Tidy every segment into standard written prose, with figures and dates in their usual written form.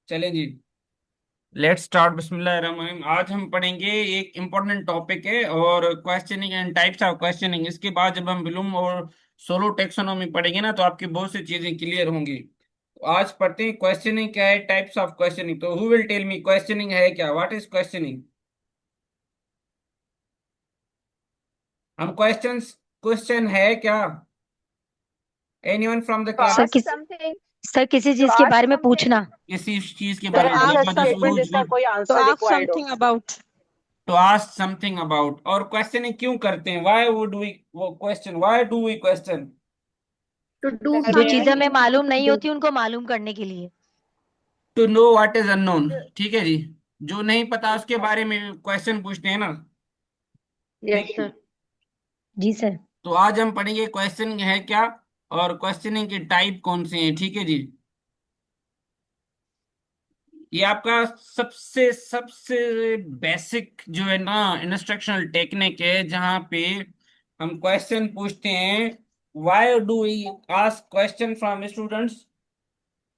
चलें जी। Let's start. बिस्मिल्लाहिर्रहमानिर्रहीम। आज हम पढ़ेंगे, एक इम्पोर्टेंट टॉपिक है और questioning and types of questioning. इसके बाद जब हम ब्लूम और सोलो टेक्सोनॉमी पढ़ेंगे ना, तो आपकी बहुत सी चीजें क्लियर होंगी। तो आज पढ़ते हैं क्वेश्चनिंग क्या है, टाइप्स ऑफ क्वेश्चनिंग। तो who will tell me questioning है क्या, व्हाट इज क्वेश्चनिंग? हम क्वेश्चंस, क्वेश्चन है क्या? Anyone from the To class? Sir ask किस something, सर किसी to चीज के ask बारे में something, पूछना। किसी चीज के to बारे सर में, आस्क ask a मतलब जस्ट समथिंग statement गुड जिसका गुड। कोई तो आंसर आस्क रिक्वायर्ड हो। Something about. To ask something about. और क्वेश्चनिंग क्यों करते हैं? व्हाई वुड वी वो question, why do we question? To do जो चीजें something, हमें मालूम नहीं होती उनको मालूम करने के लिए। To know what is unknown. the- ठीक है जी। जो नहीं पता उसके बारे में क्वेश्चन पूछते हैं ना। यस ठीक है। सर। जी सर। तो आज हम पढ़ेंगे क्वेश्चनिंग है क्या और क्वेश्चनिंग के टाइप कौन से हैं। ठीक है जी। ये आपका सबसे सबसे बेसिक जो है ना इंस्ट्रक्शनल टेक्निक है, जहां पे हम क्वेश्चन पूछते हैं। Why do we ask question from students?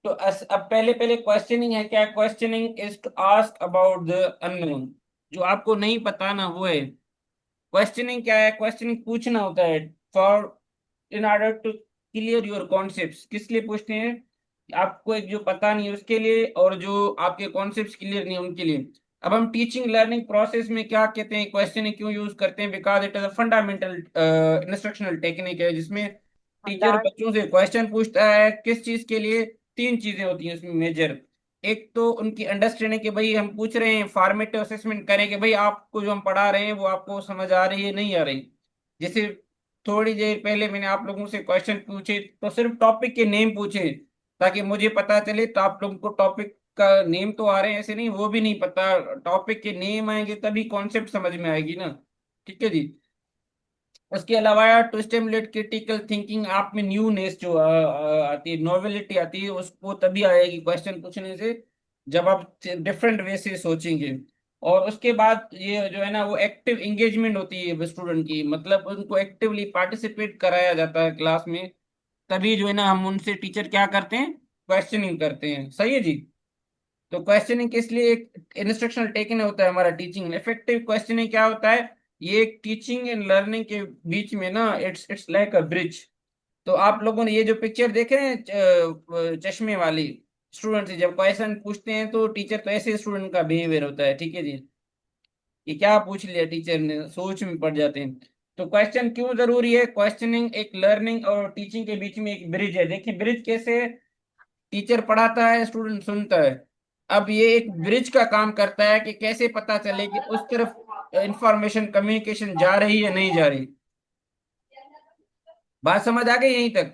तो अब पहले पहले क्वेश्चनिंग है क्या? Questioning is to ask about the unknown. जो आपको नहीं पता ना, वो है क्वेश्चनिंग। क्या है? क्वेश्चनिंग पूछना होता है for, in order to clear your concepts. किस लिए पूछते हैं? आपको एक जो पता नहीं है उसके लिए, और जो आपके कॉन्सेप्ट्स क्लियर नहीं है उनके लिए। अब हम टीचिंग लर्निंग प्रोसेस में क्या कहते हैं, क्वेश्चनिंग क्यों यूज करते हैं? Because it is a fundamental instructional technique है, जिसमें टीचर that बच्चों से क्वेश्चन पूछता है। किस चीज के लिए? तीन चीजें होती हैं उसमें मेजर। एक तो उनकी अंडरस्टैंडिंग, कि भाई हम पूछ रहे हैं, फॉर्मेटिव असेसमेंट करें कि भाई आपको जो हम पढ़ा रहे हैं वो आपको समझ आ रही है नहीं आ रही। जैसे थोड़ी देर पहले मैंने आप लोगों से क्वेश्चन पूछे, तो सिर्फ टॉपिक के नेम पूछे ताकि मुझे पता चले। तो आप लोगों को टॉपिक का नेम तो आ रहे हैं, ऐसे नहीं वो भी नहीं पता। टॉपिक के नेम आएंगे तभी कॉन्सेप्ट समझ में आएगी ना। ठीक है जी। उसके अलावा टू स्टिमुलेट क्रिटिकल थिंकिंग, आप में न्यूनेस जो आती है, नोवेलिटी आती है, उसको तभी आएगी क्वेश्चन पूछने से, जब आप डिफरेंट वे से सोचेंगे। और उसके बाद ये जो है ना, वो एक्टिव एंगेजमेंट होती है स्टूडेंट की, मतलब उनको एक्टिवली पार्टिसिपेट कराया जाता है क्लास में। तभी जो है ना, हम उनसे टीचर क्या करते हैं, क्वेश्चनिंग करते हैं। सही है जी। तो क्वेश्चनिंग किस लिए एक इंस्ट्रक्शनल टेकन होता है हमारा टीचिंग? इफेक्टिव क्वेश्चनिंग क्या होता है? ये एक टीचिंग एंड लर्निंग के बीच में ना, इट्स लाइक अ ब्रिज। तो आप लोगों ने ये जो पिक्चर देखे हैं चश्मे वाली स्टूडेंट से जब क्वेश्चन पूछते हैं, तो टीचर तो ऐसे स्टूडेंट का बिहेवियर होता है। ठीक है जी। ये क्या पूछ लिया टीचर ने, सोच में पड़ जाते हैं। तो क्वेश्चन क्यों जरूरी है? क्वेश्चनिंग एक लर्निंग और टीचिंग के बीच में एक ब्रिज है। देखिए ब्रिज कैसे है? टीचर पढ़ाता है, स्टूडेंट सुनता है। अब ये एक ब्रिज का काम करता है कि कैसे पता चले कि उस तरफ इंफॉर्मेशन कम्युनिकेशन जा रही है नहीं जा रही। बात समझ आ गई यहीं तक?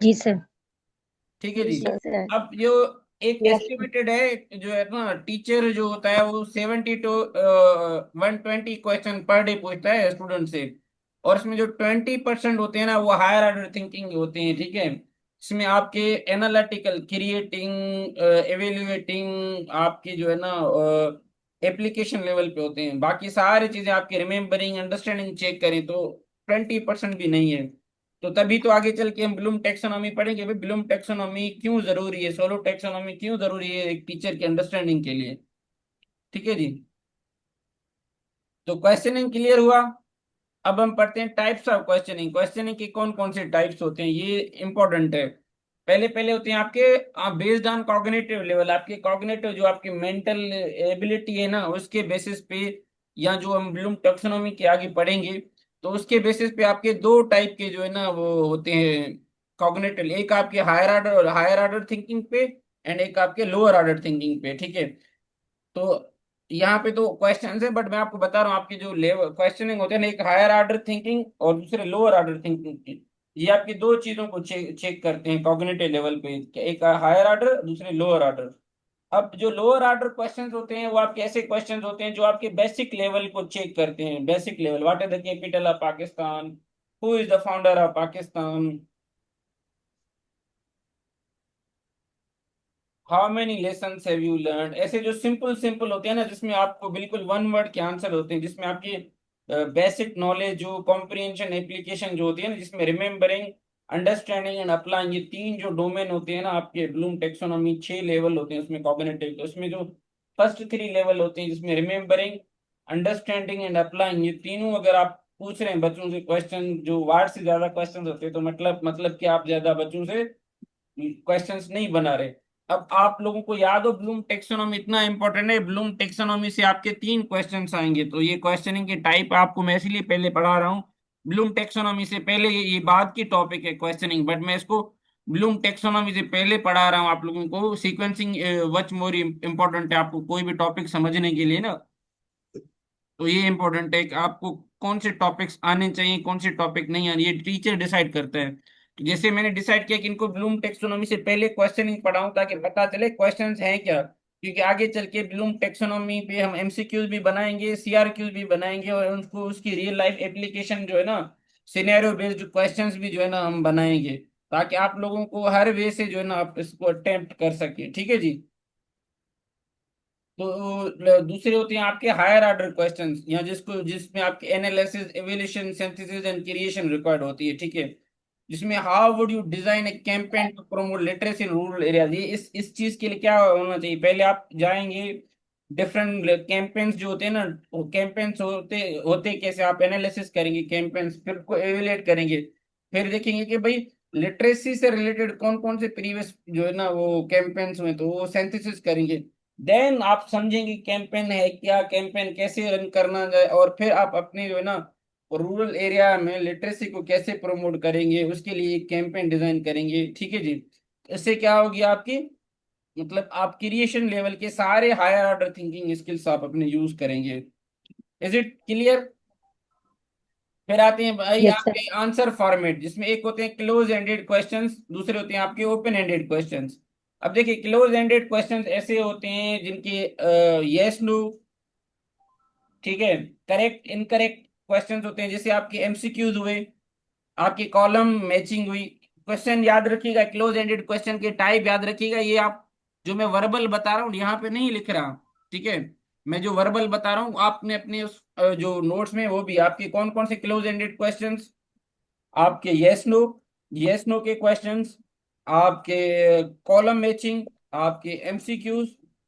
जी सर। ठीक है जी। Yes sir. अब जो एक yes, एस्टिमेटेड है, जो है ना, टीचर जो होता है वो 70 टू 120 क्वेश्चन पर डे पूछता है स्टूडेंट से। और इसमें जो 20% होते हैं ना, वो हायर ऑर्डर थिंकिंग होते हैं। ठीक है। इसमें आपके एनालिटिकल, क्रिएटिंग, एवेल्युएटिंग, आपके जो है ना एप्लीकेशन लेवल पे होते हैं। बाकी सारी चीजें आपकी रिमेम्बरिंग, अंडरस्टैंडिंग चेक करें तो 20% भी नहीं है। तो तभी तो आगे चल के हम ब्लूम टेक्सोनॉमी पढ़ेंगे। भाई ब्लूम टेक्सोनॉमी क्यों जरूरी है, सोलो टेक्सोनॉमी क्यों जरूरी है एक टीचर की अंडरस्टैंडिंग के लिए। ठीक है जी। तो क्वेश्चनिंग क्लियर हुआ। अब हम पढ़ते हैं टाइप्स ऑफ क्वेश्चनिंग। क्वेश्चनिंग के कौन कौन से टाइप्स होते हैं, ये इंपॉर्टेंट है। पहले पहले होते हैं आपके बेस्ड ऑन कॉग्निटिव लेवल। आपके कॉग्निटिव जो आपकी मेंटल एबिलिटी है ना, उसके बेसिस पे, या जो हम ब्लूम टेक्सोनॉमी के आगे पढ़ेंगे, तो उसके बेसिस पे आपके दो टाइप के जो है ना वो होते हैं कॉग्निटिव। एक आपके हायर ऑर्डर थिंकिंग पे, एंड एक आपके लोअर ऑर्डर थिंकिंग पे। ठीक है। तो यहाँ पे तो क्वेश्चन है, बट मैं आपको बता रहा हूँ आपकी जो लेवल क्वेश्चनिंग होते हैं ना, एक हायर ऑर्डर थिंकिंग और दूसरे लोअर ऑर्डर थिंकिंग की। ये आपकी दो चीजों को चेक करते हैं कॉग्निटिव लेवल पे, कि एक हायर ऑर्डर, दूसरे लोअर ऑर्डर। अब जो लोअर ऑर्डर क्वेश्चंस होते हैं, वो आपके ऐसे क्वेश्चंस होते हैं जो आपके बेसिक लेवल को चेक करते हैं। Basic level, what is the capital of Pakistan, who is the founder of Pakistan, how many lessons have you learn. ऐसे जो सिंपल सिंपल होते हैं ना, जिसमें आपको बिल्कुल वन वर्ड के आंसर होते हैं, जिसमें आपकी बेसिक नॉलेज, जो कॉम्प्रिहेंशन, एप्लीकेशन जो होती है ना, जिसमें रिमेम्बरिंग, अंडरस्टैंडिंग एंड अप्लाइंग, ये तीन जो डोमेन होते हैं ना आपके ब्लूम टेक्सोनॉमी, 6 लेवल होते हैं उसमें कॉग्निटिव, तो इसमें जो फर्स्ट 3 लेवल होते हैं जिसमें रिमेम्बरिंग, अंडरस्टैंडिंग एंड अप्लाइंग, ये तीनों अगर आप पूछ रहे हैं बच्चों से क्वेश्चन, जो वार्ड से ज्यादा क्वेश्चन होते हैं, तो मतलब कि आप ज्यादा बच्चों से क्वेश्चंस नहीं बना रहे। अब आप लोगों को याद हो ब्लूम टेक्सोनॉमी इतना इंपॉर्टेंट है, ब्लूम टेक्सोनॉमी से आपके 3 क्वेश्चंस आएंगे, तो ये क्वेश्चनिंग की टाइप आपको मैं इसलिए पहले पढ़ा रहा हूँ। ब्लूम टेक्सोनॉमी से पहले ये बाद की टॉपिक है क्वेश्चनिंग, बट मैं इसको ब्लूम टेक्सोनॉमी से पहले पढ़ा रहा हूँ आप लोगों को। सीक्वेंसिंग वच मोर इम्पोर्टेंट है आपको कोई भी टॉपिक समझने के लिए ना, तो ये इंपॉर्टेंट है कि आपको कौन से टॉपिक्स आने चाहिए कौन से टॉपिक नहीं आने, ये टीचर डिसाइड करता है। तो जैसे मैंने डिसाइड किया कि इनको ब्लूम टेक्सोनॉमी से पहले क्वेश्चनिंग पढ़ाऊं ताकि पता चले क्वेश्चंस हैं क्या, क्योंकि आगे चल के ब्लूम टेक्सोनॉमी पे हम एमसीक्यूज भी बनाएंगे, सीआरक्यूज भी बनाएंगे, और उनको उसकी रियल लाइफ एप्लीकेशन जो है ना, सिनेरियो बेस्ड क्वेश्चंस भी जो है ना हम बनाएंगे, ताकि आप लोगों को हर वे से जो है ना आप इसको अटेम्प्ट कर सके। ठीक है जी। तो दूसरे होते हैं आपके हायर ऑर्डर क्वेश्चंस, या जिसमें आपके analysis, evolution, synthesis and creation required होती है। ठीक है। जिसमें how would you design a campaign to promote literacy in rural areas, ये इस चीज के लिए क्या होना चाहिए, पहले आप जाएंगे डिफरेंट कैंपेन्स जो होते हैं ना, कैंपेन्स होते होते कैसे, आप एनालिसिस करेंगे कैंपेन्स, फिर को एवेलेट करेंगे, फिर देखेंगे कि भाई लिटरेसी से रिलेटेड कौन कौन से प्रीवियस जो है ना वो कैंपेन्स हुए, तो वो सिंथेसिस करेंगे। देन आप समझेंगे कैंपेन है क्या, कैंपेन कैसे रन करना जाए, और फिर आप अपने जो है ना रूरल एरिया में लिटरेसी को कैसे प्रमोट करेंगे, उसके लिए एक कैंपेन डिजाइन करेंगे। ठीक है जी। इससे क्या होगी आपकी, मतलब आप क्रिएशन लेवल के सारे हायर ऑर्डर थिंकिंग स्किल्स आप अपने यूज करेंगे। Is it clear? फिर आते हैं भाई यस सर। आपके आंसर फॉर्मेट, जिसमें एक होते हैं क्लोज एंडेड क्वेश्चंस, दूसरे होते हैं आपके ओपन एंडेड क्वेश्चंस। अब देखिए क्लोज एंडेड क्वेश्चंस ऐसे होते हैं जिनके यस नो, ठीक है, करेक्ट इनकरेक्ट क्वेश्चंस होते हैं, जैसे आपके एमसीक्यूज हुए, आपकी कॉलम मैचिंग हुई। क्वेश्चन याद रखिएगा, क्लोज एंडेड क्वेश्चन के टाइप याद रखिएगा, ये आप जो मैं वर्बल बता रहा हूँ यहाँ पे नहीं लिख रहा। ठीक है। मैं जो वर्बल बता रहा हूँ आपने अपने उस जो नोट्स में, वो भी आपके कौन कौन से क्लोज एंडेड क्वेश्चंस, आपके यस नो के क्वेश्चंस, आपके कॉलम मैचिंग, आपके एमसीक्यूज।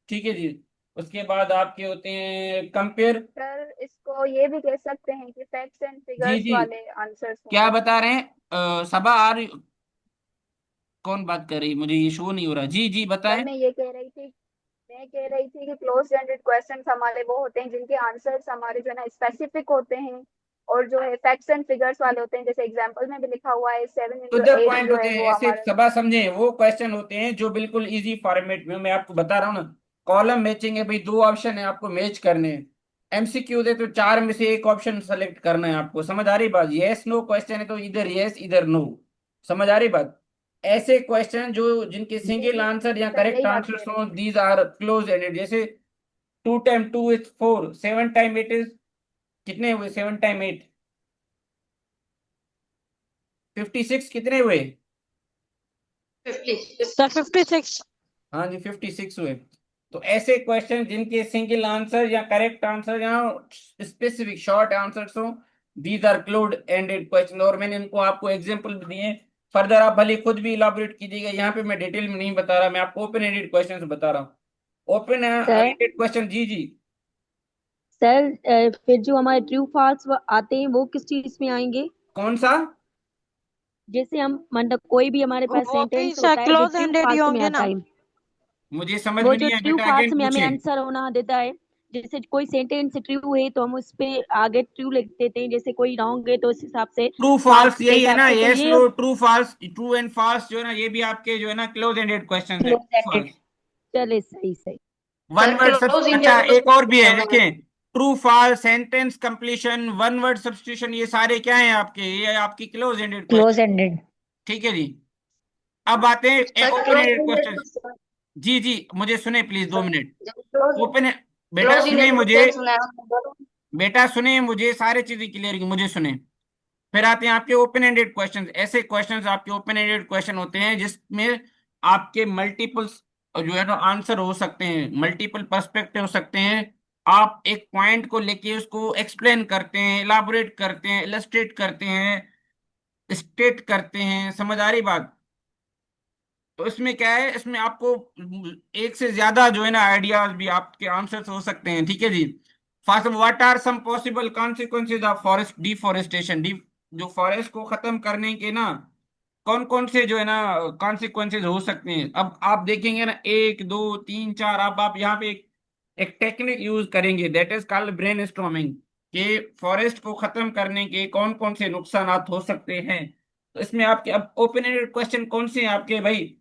ठीक है जी। उसके बाद आपके होते हैं कंपेयर। सर इसको ये भी कह सकते हैं कि फैक्ट्स एंड जी फिगर्स जी, वाले आंसर्स क्या होंगे। बता रहे हैं? सबा आ रही, कौन बात कर रही है? मुझे ये शो नहीं हो रहा। जी जी सर बताएं। मैं कह रही थी कि क्लोज एंडेड क्वेश्चंस हमारे वो होते हैं जिनके आंसर्स हमारे जो है ना स्पेसिफिक होते हैं, और जो है फैक्ट्स एंड फिगर्स वाले होते हैं, जैसे एग्जांपल में भी लिखा हुआ है seven two into the eight point जो होते है हैं, वो ऐसे हमारा। सबा समझे, वो क्वेश्चन होते हैं जो बिल्कुल इजी फॉर्मेट में, मैं आपको बता रहा हूँ ना। कॉलम मैचिंग है भाई, 2 ऑप्शन है आपको मैच करने हैं। एमसीक्यू दे तो 4 में से एक ऑप्शन सेलेक्ट करना है आपको। समझ आ रही बात? यस नो क्वेश्चन है तो इधर यस इधर नो। समझ आ रही बात? ऐसे क्वेश्चन जो जिनके जी सिंगल जी आंसर या सर, करेक्ट यही बात आंसर कह रही हो, थी। These are close ended. जैसे 2 टाइम 2 इज 4, 7 टाइम 8 इज, कितने हुए 7 टाइम 8? 56 कितने हुए? सर 56। हाँ जी 56 हुए। तो ऐसे क्वेश्चन जिनके सिंगल आंसर या करेक्ट आंसर या स्पेसिफिक शॉर्ट आंसर्स हो, these are close ended question, और मैंने इनको आपको एग्जांपल भी दिए। फर्दर आप भले खुद भी इलाबोरेट कीजिएगा, यहाँ पे मैं डिटेल में नहीं बता रहा, मैं आपको ओपन एंडेड क्वेश्चन बता रहा हूँ। ओपन सर एंडेड क्वेश्चन, जी जी। सर फिर जो हमारे ट्रू फॉल्स आते हैं वो किस चीज में आएंगे? कौन सा? जैसे हम मतलब कोई भी हमारे पास वो भी सेंटेंस सर होता है जो क्लोज ट्रू एंडेड ही फॉल्स में होंगे आता ना। है, मुझे समझ वो में जो नहीं आया ट्रू बेटा, फॉल्स अगेन में हमें पूछे। आंसर होना देता है। जैसे कोई सेंटेंस ट्रू है तो हम उस पे आगे ट्रू लिख देते हैं, जैसे कोई रॉन्ग है तो उस हिसाब से ट्रू फॉल्स फॉल्स के यही है हिसाब ना, से, तो यस ये no true false, true and false जो है ना, ये भी आपके जो है ना क्लोज एंडेड क्वेश्चन है, क्लोज ट्रू एंडेड। फॉल्स। चले सही सही। One sir word sub, close अच्छा इंडेड एक और भी है देखें, true false, sentence completion, one word substitution, ये सारे क्या हैं आपके, ये आपकी close ended close question. Ended. ठीक है जी। अब आते हैं sir open close ended ended question. जी जी, मुझे सुने प्लीज, 2 मिनट। जब क्लोज ओपन, बेटा क्लोज सुने इंडेड मुझे, क्वेश्चन सुना है। बेटा सुने मुझे, सारी चीजें क्लियर की, मुझे सुने। फिर आते हैं आपके ओपन एंडेड क्वेश्चंस। ऐसे क्वेश्चंस आपके ओपन एंडेड क्वेश्चन होते हैं जिसमें आपके मल्टीपल्स जो है ना आंसर हो सकते हैं, मल्टीपल पर्सपेक्टिव हो सकते हैं। आप एक पॉइंट को लेके उसको एक्सप्लेन करते हैं, इलाबोरेट करते हैं, इलस्ट्रेट करते हैं, स्टेट करते हैं, समझ आ रही बात। तो इसमें क्या है, इसमें आपको एक से ज्यादा जो है ना आइडियाज भी आपके आंसर्स हो सकते हैं, ठीक है जी। First, what are some possible consequences of forest deforestation, डी जो फॉरेस्ट को खत्म करने के ना कौन कौन से जो है ना कॉन्सिक्वेंसेज हो सकते हैं। अब आप देखेंगे ना, एक दो तीन चार, अब आप यहाँ पे एक टेक्निक यूज करेंगे, that is called brain storming, कि फॉरेस्ट को खत्म करने के कौन कौन से नुकसानात हो सकते हैं। तो इसमें आपके अब ओपन एंडेड क्वेश्चन कौन से हैं आपके भाई,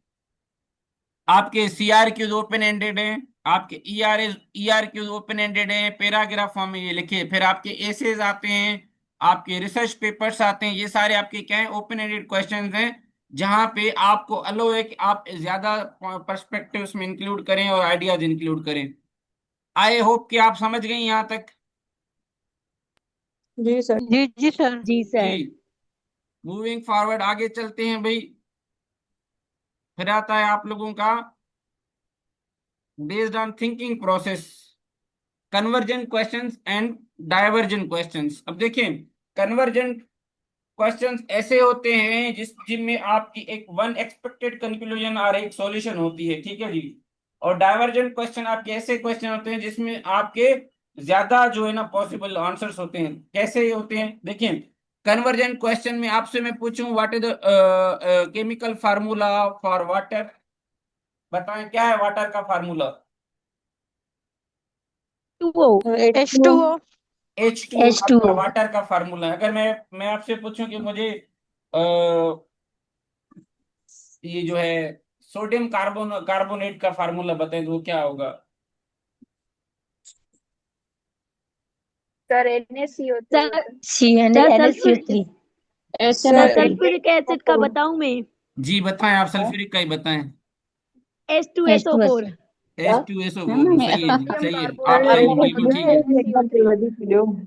आपके सीआर क्यूज ओपन एंडेड है, आपके ईआर क्यूज ओपन एंडेड है, पैराग्राफ फॉर्म में ये लिखे, फिर आपके एसेज आते हैं, आपके रिसर्च पेपर्स आते हैं, ये सारे आपके क्या है, ओपन एंडेड क्वेश्चंस हैं, जहां पे आपको अलो है कि आप ज्यादा पर्सपेक्टिव्स में इंक्लूड करें और आइडियाज इंक्लूड करें। आई होप कि आप समझ गए यहाँ तक। जी सर। जी जी सर। जी जी, सर। मूविंग फॉरवर्ड आगे चलते हैं भाई। फिर आता है आप लोगों का based on thinking process, convergent questions and divergent questions. अब देखिए, कन्वर्जेंट क्वेश्चंस ऐसे होते हैं जिनमें आपकी एक वन एक्सपेक्टेड कंक्लूजन और एक सॉल्यूशन होती है, ठीक है जी। और डाइवर्जेंट क्वेश्चन आपके ऐसे क्वेश्चन होते हैं जिसमें आपके ज्यादा जो है ना पॉसिबल आंसर्स होते हैं। कैसे होते हैं देखिए, कन्वर्जेंट क्वेश्चन में आपसे मैं पूछूं what is the chemical formula for water, बताएं क्या है वाटर का फार्मूला। Two O. H2O। H2O H two आपका ओ। वाटर का फार्मूला है। अगर मैं आपसे पूछूं कि मुझे ये जो है सोडियम कार्बोनेट का फार्मूला बताएं, तो वो क्या होगा। सर NaCO3 सर, होता है। C N sir N S C O sulphuric. Three. Sir sir, sulphuric acid का बताऊं मैं? जी बताएं, आप सल्फ्यूरिक का ही बताएं। H2SO4। H2SO4 सही है जी, सोडियम सही है, आप सही है, कार्बोनेट बिल्कुल होता ठीक है है। NaCO3।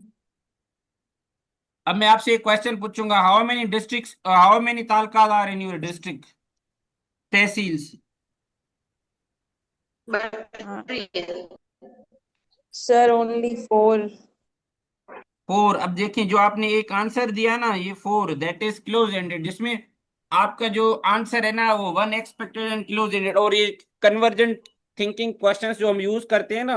अब मैं आपसे एक क्वेश्चन पूछूंगा, हाउ मेनी तालुकात are in your district, tehsils. Sir only 4। 4। अब देखें, जो आपने एक आंसर दिया ना, ये 4, दैट इज क्लोज एंडेड, जिसमें आपका जो आंसर है ना वो one expected and close ended. और ये कन्वर्जेंट थिंकिंग क्वेश्चंस जो हम यूज करते हैं ना,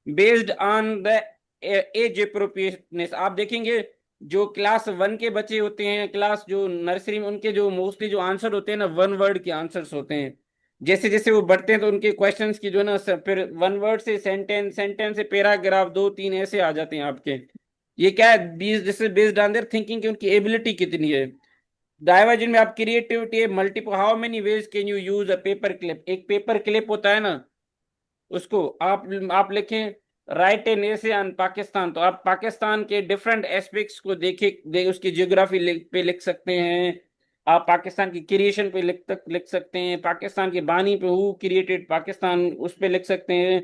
based on the age appropriateness, आप देखेंगे जो क्लास 1 के बच्चे होते हैं, क्लास जो नर्सरी में, उनके जो मोस्टली जो आंसर होते हैं ना, वन वर्ड के आंसर्स होते हैं। जैसे जैसे वो बढ़ते हैं तो उनके क्वेश्चंस की जो है ना फिर वन वर्ड से सेंटेंस, सेंटेंस से पैराग्राफ, दो तीन ऐसे आ जाते हैं आपके। ये क्या है, बीस जैसे बेस्ड ऑन देयर थिंकिंग की उनकी एबिलिटी कितनी है। डाइवर्जन में आप क्रिएटिविटी है, multiple, how many ways can you use a paper clip, एक पेपर क्लिप होता है ना, उसको आप लिखें right an essay on Pakistan, तो आप पाकिस्तान के डिफरेंट एस्पेक्ट्स को उसकी जियोग्राफी पे लिख सकते हैं। आप पाकिस्तान की क्रिएशन पे लिख सकते हैं, पाकिस्तान के बानी पे, हु क्रिएटेड पाकिस्तान, उस पे लिख सकते हैं।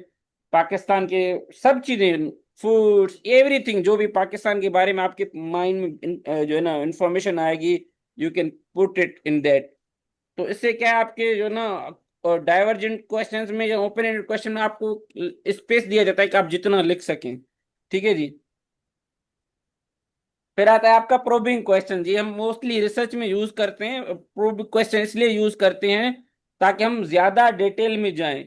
पाकिस्तान के सब चीजें, फूड्स, एवरीथिंग, जो भी पाकिस्तान के बारे में आपके माइंड में जो है ना इंफॉर्मेशन आएगी, you can put it in that. तो इससे क्या है, आपके जो ना और डाइवर्जेंट क्वेश्चंस में या ओपन एंडेड क्वेश्चन में आपको स्पेस दिया जाता है कि आप जितना लिख सकें, ठीक है जी। फिर आता है आपका प्रोबिंग क्वेश्चन, जी हम मोस्टली रिसर्च में यूज करते हैं प्रोबिंग क्वेश्चन, इसलिए यूज करते हैं ताकि हम ज्यादा डिटेल में जाएं।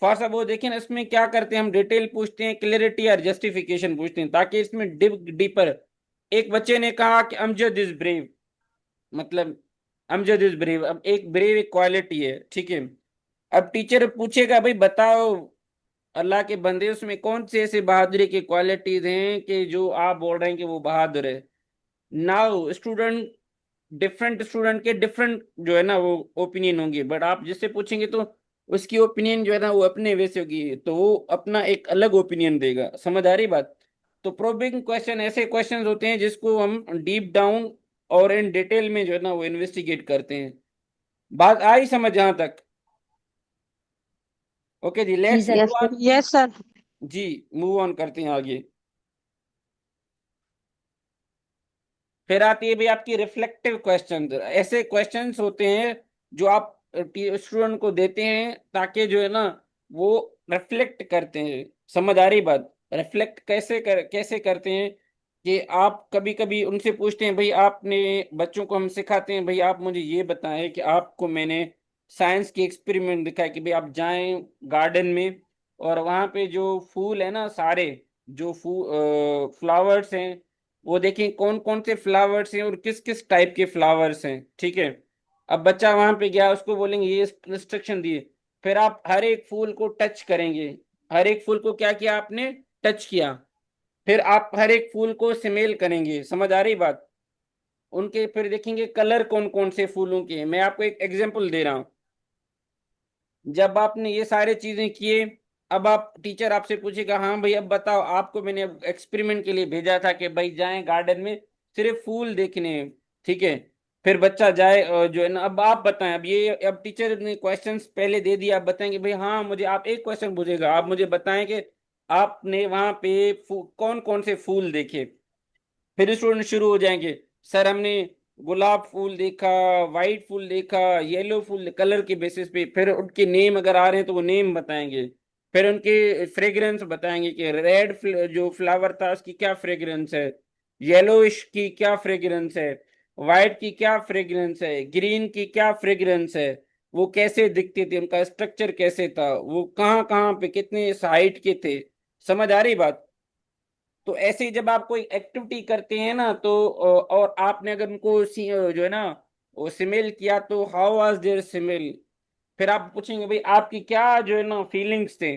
फर्स्ट अब वो देखें ना, इसमें क्या करते हैं, हम डिटेल पूछते हैं, क्लियरिटी और जस्टिफिकेशन पूछते हैं, ताकि इसमें डिप डीपर। एक बच्चे ने कहा कि अमजद इज ब्रेव, मतलब अमजद इज ब्रेव, अब एक ब्रेव एक क्वालिटी है, ठीक है। अब टीचर पूछेगा भाई बताओ अल्लाह के बंदे, उसमें कौन से ऐसे बहादुरी की क्वालिटीज हैं कि जो आप बोल रहे हैं कि वो बहादुर है। नाउ स्टूडेंट, डिफरेंट स्टूडेंट के डिफरेंट जो है ना वो ओपिनियन होंगे, बट आप जिससे पूछेंगे तो उसकी ओपिनियन जो है ना वो अपने वे से होगी, तो वो अपना एक अलग ओपिनियन देगा, समझ आ रही बात। तो प्रोबिंग क्वेश्चन ऐसे क्वेश्चंस होते हैं जिसको हम डीप डाउन और इन डिटेल में जो है ना वो इन्वेस्टिगेट करते हैं। बात आई समझ जहां तक। ओके जी, जी let's sir. Yes move sir. On. Yes sir. जी, मूव ऑन करते हैं आगे। फिर आती है भाई आपकी रिफ्लेक्टिव क्वेश्चन, ऐसे क्वेश्चंस होते हैं जो आप स्टूडेंट को देते हैं ताकि जो है ना वो रिफ्लेक्ट करते हैं, समझ आ रही बात। रिफ्लेक्ट कैसे करते हैं कि आप कभी कभी उनसे पूछते हैं, भाई आपने, बच्चों को हम सिखाते हैं, भाई आप मुझे ये बताएं कि आपको मैंने साइंस के एक्सपेरिमेंट दिखाया कि भाई आप जाएं गार्डन में और वहां पे जो फूल है ना सारे, जो फ्लावर्स हैं, वो देखें कौन कौन से फ्लावर्स हैं और किस किस टाइप के फ्लावर्स हैं। ठीक है। अब बच्चा वहां पे गया, उसको बोलेंगे ये इंस्ट्रक्शन दिए, फिर आप हर एक फूल को टच करेंगे। हर एक फूल को क्या किया आपने? टच किया। फिर आप हर एक फूल को स्मेल करेंगे। समझ आ रही बात? उनके फिर देखेंगे कलर कौन कौन से फूलों के हैं। मैं आपको एक एग्जांपल दे रहा हूं। जब आपने ये सारे चीजें किए, अब आप, टीचर आपसे पूछेगा, हाँ भाई अब बताओ, आपको मैंने अब एक्सपेरिमेंट के लिए भेजा था कि भाई जाएं गार्डन में सिर्फ फूल देखने हैं। ठीक है। फिर बच्चा जाए और जो है ना, अब आप बताएं, अब ये, अब टीचर ने क्वेश्चंस पहले दे दिया, आप बताएंगे भाई हाँ मुझे, आप एक क्वेश्चन पूछेगा, आप मुझे बताएं कि आपने वहां पे कौन कौन से फूल देखे। फिर स्टूडेंट शुरू हो जाएंगे, सर हमने गुलाब फूल देखा, वाइट फूल देखा, येलो फूल, कलर के बेसिस पे। फिर उनके नेम अगर आ रहे हैं तो वो नेम बताएंगे। फिर उनके फ्रेग्रेंस बताएंगे कि रेड जो फ्लावर था उसकी क्या फ्रेग्रेंस है, येलोइश की क्या फ्रेग्रेंस है, वाइट की क्या फ्रेग्रेंस है, ग्रीन की क्या फ्रेग्रेंस है, वो कैसे दिखते थे, उनका स्ट्रक्चर कैसे था, वो कहाँ कहाँ पे कितने हाइट के थे। समझ आ रही बात? तो ऐसे ही जब आप कोई एक्टिविटी करते हैं ना, तो और आपने अगर उनको जो है ना वो सिमेल किया, तो हाउ वाज देयर सिमेल। फिर आप पूछेंगे भाई आपकी क्या जो है ना फीलिंग्स थे।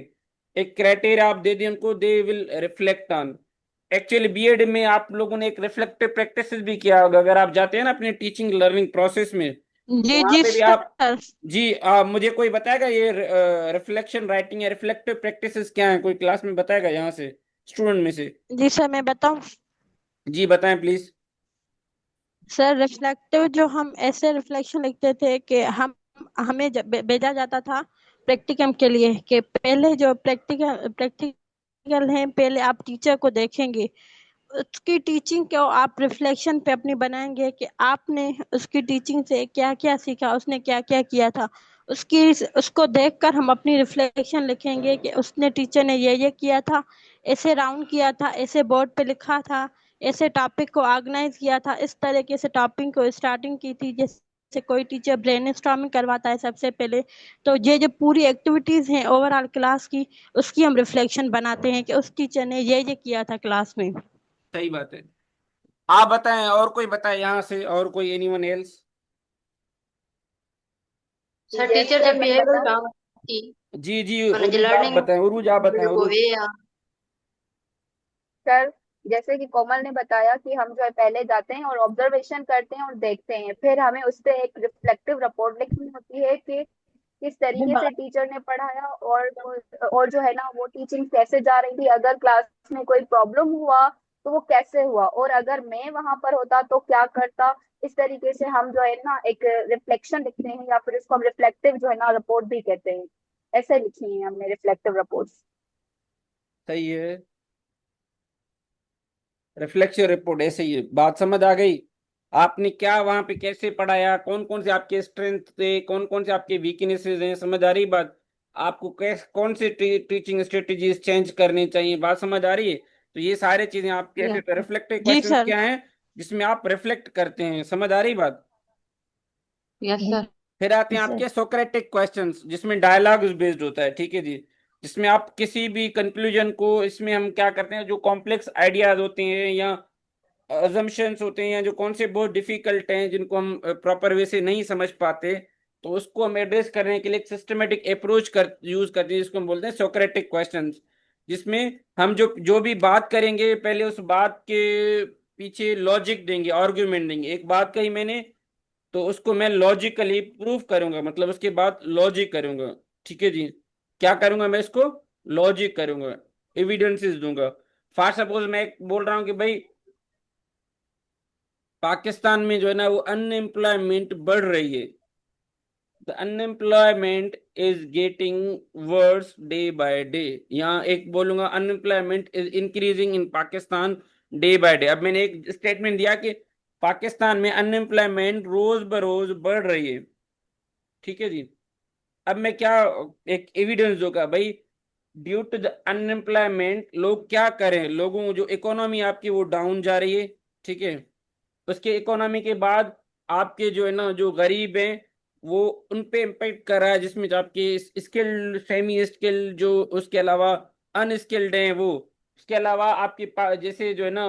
एक क्राइटेरिया आप दे दें उनको, they will reflect on. Actually BEd में आप लोगों ने एक रिफ्लेक्टिव प्रैक्टिस भी किया होगा, अगर आप जाते हैं ना अपने टीचिंग लर्निंग प्रोसेस में, तो जी वहां जी पे भी आप, सर। जी मुझे कोई बताएगा ये रिफ्लेक्शन राइटिंग या रिफ्लेक्टिव प्रैक्टिसेस क्या है? कोई क्लास में बताएगा यहाँ से, स्टूडेंट में से? जी सर, मैं बताऊं? जी बताएं प्लीज। सर, रिफ्लेक्टिव जो हम ऐसे रिफ्लेक्शन लिखते थे कि हम हमें भेजा जाता था प्रैक्टिकम के लिए, कि पहले जो प्रैक्टिकल है, पहले आप टीचर को देखेंगे, उसकी टीचिंग को आप रिफ्लेक्शन पे अपनी बनाएंगे कि आपने उसकी टीचिंग से क्या क्या सीखा, उसने क्या क्या किया था। उसकी उसको देखकर हम अपनी रिफ्लेक्शन लिखेंगे कि उसने, टीचर ने ये किया था, ऐसे राउंड किया था, ऐसे बोर्ड पे लिखा था, ऐसे टॉपिक को ऑर्गेनाइज किया था, इस तरीके से टॉपिक को स्टार्टिंग की थी, जैसे कोई टीचर ब्रेनस्टॉर्मिंग करवाता है सबसे पहले। तो ये जो पूरी एक्टिविटीज हैं ओवरऑल क्लास की, उसकी हम रिफ्लेक्शन बनाते हैं कि उस टीचर ने ये किया था क्लास में। सही बात है। आप बताएं, और कोई बताए यहाँ से, और कोई, anyone else? Sir yes teacher sir, जब मैं बिहेवियर बताऊं? काम की जी जी, మన उरुज आप लर्निंग बताएं, उरुज आप बताएं, को उरुज। वे सर, जैसे कि कोमल ने बताया कि हम जो है पहले जाते हैं और ऑब्जर्वेशन करते हैं और देखते हैं, फिर हमें उस पे एक रिफ्लेक्टिव रिपोर्ट लिखनी होती है कि किस तरीके से टीचर ने पढ़ाया, और जो है ना वो टीचिंग कैसे जा रही थी, अगर क्लास में कोई प्रॉब्लम हुआ तो वो कैसे हुआ, और अगर मैं वहां पर होता तो क्या करता। इस तरीके से हम जो है ना एक रिफ्लेक्शन लिखते हैं, या फिर इसको हम रिफ्लेक्टिव जो है ना रिपोर्ट भी कहते हैं। ऐसे लिखी है हमने रिफ्लेक्टिव रिपोर्ट्स। सही है। रिफ्लेक्शन रिपोर्ट, ऐसे ही है। बात समझ आ गई? आपने क्या वहां पे कैसे पढ़ाया, कौन कौन से आपके स्ट्रेंथ थे, कौन कौन से आपके वीकनेसेस हैं, समझ आ रही बात? आपको कैस कौन से टीचिंग स्ट्रेटेजीज चेंज करनी चाहिए, बात समझ आ रही है? तो ये सारे चीजें आप कैसे, यस रिफ्लेक्टिव जी क्वेश्चंस सर। क्या हैं जिसमें आप रिफ्लेक्ट करते हैं, समझ आ रही बात? Yes sir. फिर आते हैं सर आपके सोक्रेटिक क्वेश्चंस, जिसमें डायलॉग बेस्ड होता है। ठीक है जी। जिसमें आप किसी भी कंक्लूजन को, इसमें हम क्या करते हैं, जो कॉम्प्लेक्स आइडियाज होते हैं या अजम्पशंस होते हैं, या जो कॉन्सेप्ट बहुत डिफिकल्ट हैं जिनको हम प्रॉपर वे से नहीं समझ पाते, तो उसको हम एड्रेस करने के लिए एक सिस्टमेटिक अप्रोच यूज करते हैं, जिसको हम बोलते हैं सोक्रेटिक क्वेश्चंस। जिसमें हम जो जो भी बात करेंगे, पहले उस बात के पीछे लॉजिक देंगे, आर्ग्यूमेंट देंगे। एक बात कही मैंने, तो उसको मैं लॉजिकली प्रूव करूंगा, मतलब उसके बाद लॉजिक करूंगा। ठीक है जी। क्या करूंगा मैं इसको? लॉजिक करूंगा, एविडेंसेस दूंगा। फॉर सपोज मैं बोल रहा हूँ कि भाई पाकिस्तान में जो है ना वो अनएम्प्लॉयमेंट बढ़ रही है, the unemployment is getting worse day by day. यहाँ एक बोलूंगा, unemployment is increasing in Pakistan day by day. अब मैंने एक स्टेटमेंट दिया कि पाकिस्तान में अनएम्प्लॉयमेंट रोज बरोज बढ़ रही है। ठीक है जी। अब मैं क्या एक एविडेंस दूंगा भाई, ड्यू टू द अनएम्प्लॉयमेंट, लोग क्या करें, लोगों जो इकोनॉमी आपकी वो डाउन जा रही है, ठीक है। उसके इकोनॉमी के बाद आपके जो है ना जो गरीब हैं वो उन पे इम्पेक्ट कर रहा है, जिसमें जो आपके स्किल्ड, सेमी स्किल्ड, जो उसके अलावा अनस्किल्ड हैं वो, उसके अलावा आपके जैसे जो है ना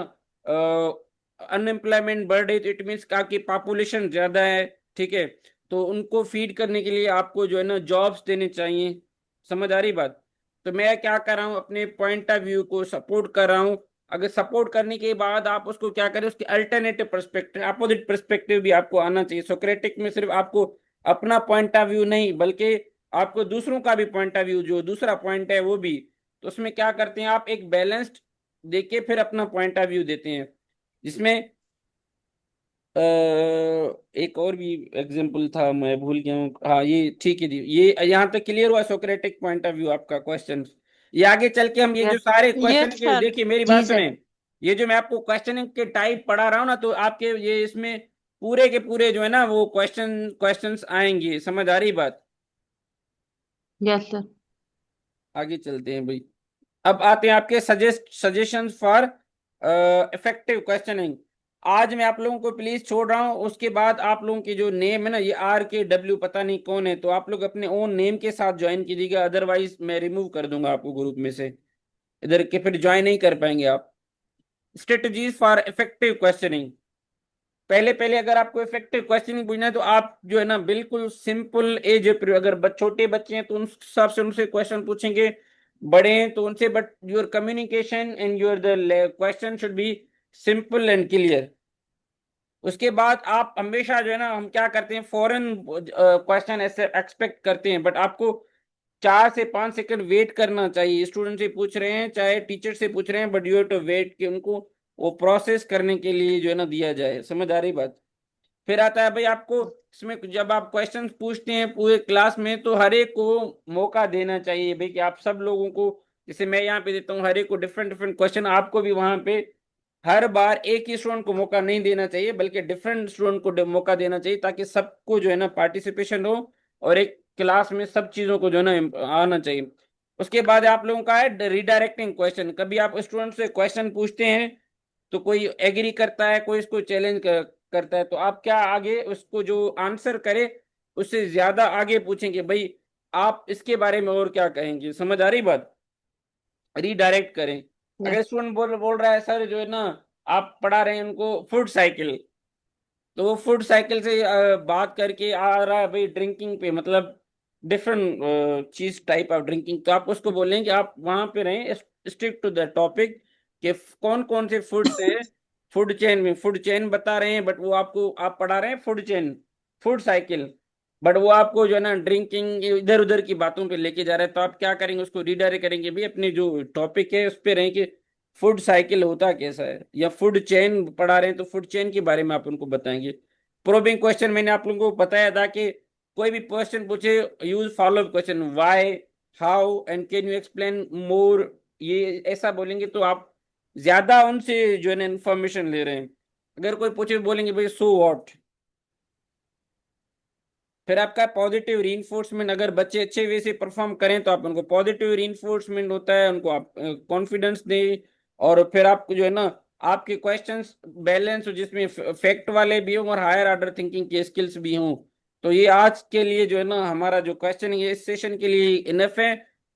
अनएम्प्लॉयमेंट बढ़ रही, तो इट मीन्स आपकी पॉपुलेशन ज्यादा है, ठीक है। तो उनको फीड करने के लिए आपको जो है ना जॉब्स देने चाहिए। समझ आ रही बात? तो मैं क्या कर रहा हूँ, अपने पॉइंट ऑफ व्यू को सपोर्ट कर रहा हूँ। अगर सपोर्ट करने के बाद आप उसको क्या करें, उसके अल्टरनेटिव पर्सपेक्टिव, अपोजिट पर्सपेक्टिव भी आपको आना चाहिए। सोक्रेटिक में सिर्फ आपको अपना पॉइंट ऑफ व्यू नहीं, बल्कि आपको दूसरों का भी पॉइंट ऑफ व्यू, जो दूसरा पॉइंट है वो भी। तो उसमें क्या करते हैं आप, एक बैलेंस्ड देके फिर अपना पॉइंट ऑफ व्यू देते हैं, जिसमें एक और भी एग्जांपल था, मैं भूल गया हूँ। हाँ ये ठीक है जी, ये यहाँ तक क्लियर हुआ सोक्रेटिक पॉइंट ऑफ व्यू आपका क्वेश्चन। ये आगे चल के हम ये जो सारे क्वेश्चन यस के, सर। देखिए मेरी जी बात सर। सुने, ये जो मैं आपको क्वेश्चनिंग के टाइप पढ़ा रहा हूँ ना, तो आपके ये इसमें पूरे के पूरे जो है ना वो क्वेश्चंस आएंगे। समझ आ रही बात? Yes sir. आगे चलते हैं भाई। अब आते हैं आपके सजेशन फॉर इफेक्टिव क्वेश्चनिंग। आज मैं आप लोगों को प्लीज छोड़ रहा हूँ, उसके बाद आप लोगों की जो नेम है ना, ये RKW पता नहीं कौन है, तो आप लोग अपने ओन नेम के साथ ज्वाइन कीजिएगा, अदरवाइज मैं रिमूव कर दूंगा आपको ग्रुप में से, इधर के फिर ज्वाइन नहीं कर पाएंगे आप। Strategies for effective questioning. पहले पहले अगर आपको इफेक्टिव क्वेश्चनिंग पूछना है, तो आप जो है ना बिल्कुल सिंपल एज, अगर छोटे बच्चे हैं तो उन हिसाब से उनसे क्वेश्चन पूछेंगे, बड़े हैं तो उनसे, but your communication and your the question should be simple and clear. उसके बाद आप हमेशा जो है ना, हम क्या करते हैं, फॉरेन क्वेश्चन ऐसे एक्सपेक्ट करते हैं, बट आपको 4 से 5 सेकंड वेट करना चाहिए। स्टूडेंट से पूछ रहे हैं चाहे टीचर से पूछ रहे हैं, but you have to wait कि उनको वो प्रोसेस करने के लिए जो है ना दिया जाए। समझ आ रही बात? फिर आता है भाई आपको, इसमें जब आप क्वेश्चन पूछते हैं पूरे क्लास में, तो हर एक को मौका देना चाहिए भाई, कि आप सब लोगों को, जैसे मैं यहाँ पे देता हूँ हर एक को डिफरेंट डिफरेंट क्वेश्चन, आपको भी वहां पे हर बार एक ही स्टूडेंट को मौका नहीं देना चाहिए, बल्कि डिफरेंट स्टूडेंट को मौका देना चाहिए, ताकि सबको जो है ना पार्टिसिपेशन हो, और एक क्लास में सब चीजों को जो है ना आना चाहिए। उसके बाद आप लोगों का है रिडायरेक्टिंग क्वेश्चन। कभी आप स्टूडेंट से क्वेश्चन पूछते हैं, तो कोई एग्री करता है, कोई इसको चैलेंज करता है, तो आप क्या आगे उसको जो आंसर करे उससे ज्यादा आगे पूछेंगे, भाई आप इसके बारे में और क्या कहेंगे। समझ आ रही बात? रीडायरेक्ट करें। अगर यस। स्टूडेंट बोल बोल रहा है सर जो है ना, आप पढ़ा रहे हैं उनको फूड साइकिल, तो वो फूड साइकिल से बात करके आ रहा है भाई ड्रिंकिंग पे, मतलब डिफरेंट चीज टाइप ऑफ ड्रिंकिंग, तो आप उसको बोलें कि आप वहां पे रहें, स्टिक टू द टॉपिक, कि कौन कौन से फूड्स हैं फूड चेन में। फूड चेन बता रहे हैं, बट वो आपको, आप पढ़ा रहे हैं food chain, food cycle, but वो आपको जो है ना ड्रिंकिंग इधर उधर की बातों पे लेके जा रहा है। तो आप क्या करेंगे, उसको रीडायरेक्ट करेंगे भाई, अपने जो टॉपिक है उस पे रहें, कि फूड साइकिल होता कैसा है, या फूड चेन पढ़ा रहे हैं तो फूड चेन के बारे में आप उनको बताएंगे। प्रोबिंग क्वेश्चन मैंने आप लोगों को बताया था कि कोई भी क्वेश्चन पूछे, use follow question, why, how and can you explain more, ये ऐसा बोलेंगे तो आप ज्यादा उनसे जो है ना इन्फॉर्मेशन ले रहे हैं। अगर कोई पूछे, बोलेंगे भाई सो व्हाट। फिर आपका पॉजिटिव रीइंफोर्समेंट, अगर बच्चे अच्छे वे से परफॉर्म करें तो आप उनको पॉजिटिव रीइंफोर्समेंट होता है, उनको आप कॉन्फिडेंस दें। और फिर आपको जो है ना आपके क्वेश्चंस बैलेंस हो, जिसमें फैक्ट वाले भी हों और हायर ऑर्डर थिंकिंग के स्किल्स भी हों। तो ये आज के लिए जो है ना हमारा जो क्वेश्चन है इस सेशन के लिए इनफ है।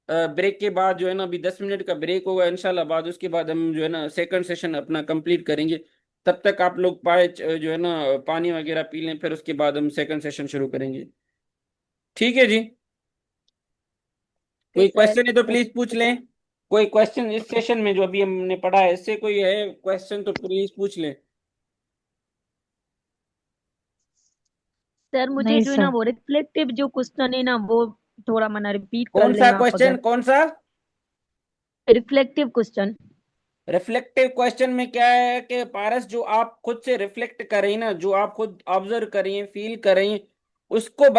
ब्रेक के बाद जो है ना अभी 10 मिनट का ब्रेक होगा इंशाल्लाह, बाद उसके बाद हम जो है ना सेकंड सेशन अपना कंप्लीट करेंगे। तब तक आप लोग पाए जो है ना पानी वगैरह पी लें, फिर उसके बाद हम सेकंड सेशन शुरू करेंगे। ठीक है जी। कोई सर। क्वेश्चन है तो प्लीज पूछ लें। कोई क्वेश्चन इस सेशन में जो अभी हमने पढ़ा है, इससे कोई है क्वेश्चन तो प्लीज पूछ लें। सर मुझे नहीं जो है ना सर। वो रिफ्लेक्टिव जो क्वेश्चन है ना वो थोड़ा मना रिपीट कर कौन सा लें आप क्वेश्चन, अगर। कौन सा? Reflective question. रिफ्लेक्टिव क्वेश्चन में क्या है कि पारस, जो आप खुद से रिफ्लेक्ट कर रही हैं ना, जो आप खुद ऑब्जर्व कर रही हैं, फील कर रही हैं, उसको